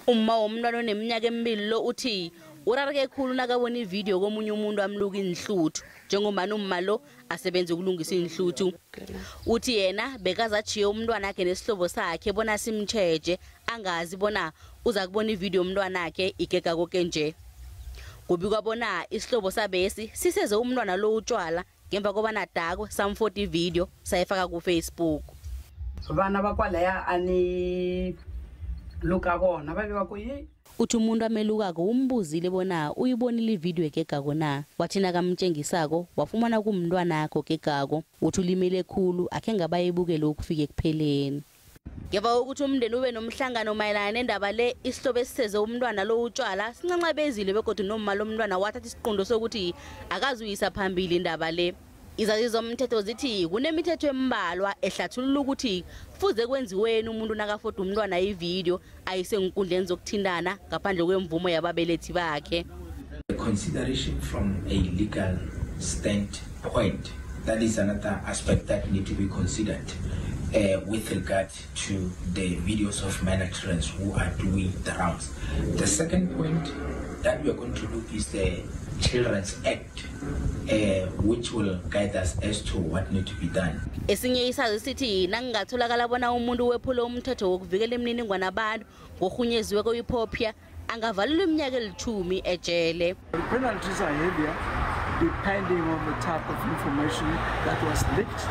Umma womntwana oneminyaka emibili lo uthi urareke khulu nakabona ividiyo komunye umuntu amluka inhluthu njengomani umma lo asebenza ukulungisa inhluthu. Uthi yena bekazajiye umntwana wakhe nesihlobo sakhe bona simtjheje angazi bona uza kubona ividiyo umntwana wakhe igega koke nje. Kubikwa bona isihlobo sabesi siseze umntwana lo utshwala ngemva kobana dakwe samfota ividiyo sayifaka ku Facebook. Bana bakwaleya ani luka bona babeka kuyi uthi umuntu amelukako umbuzile bona uyibonile ividiyo egegako na wathina kamtshengisako wafumana kumntwana akho gegako uthi ulimele khulu akhe ngabayibukele ukufika ekupheleni. Ngeva ukuthi umndeni ube nomhlangano mayelana nendaba le isihlobo esiseze umntwana lo utshwala sincancabezile begodwa nomma lomntwana wathatha isiqundo sokuthi akazuyisa phambili indaba le. Izaziso zomthetho zithi kunemithetho embalwa ehlathulula ukuthi kufuze kwenziweni umuntu nakafota umntwana ividiyo ayise enkundleni zokuthindana ngaphandle kwemvumo yababelethi bakhe. Consideration from a legal standpoint, that is another aspect that need to be considered with regard to the videos of minor children who are doing the rounds. The second point that we are going to look is the Children's Act, which will guide us as to what need to be done. Esinye isazi sithi nangingatholakala bona umuntu wephula umthetho wokuvikela imininingwana abantu ngohunyeziwe kwe-iPOPIA angavalelwa iminyaka elitjhumi ejele. The penalties are heavier depending on the type of information that was leaked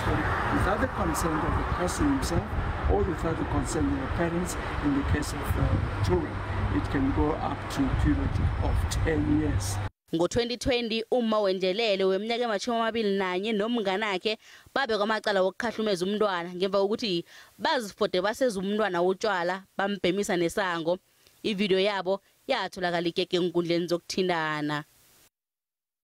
without the consent of the person himself or without the consent of the parents. In the case of children, it can go up to a period of 10 years. Ngo-2020 umma wenjelele weminyaka ema-21 nomnganakhe babekwa amacala wokukhahlumeza umntwana ngemva kokuthi bazifode baseza umntwana utshwala bambhemisa nesango. Ividiyo yabo yatholakala igege enkundleni zokuthindana.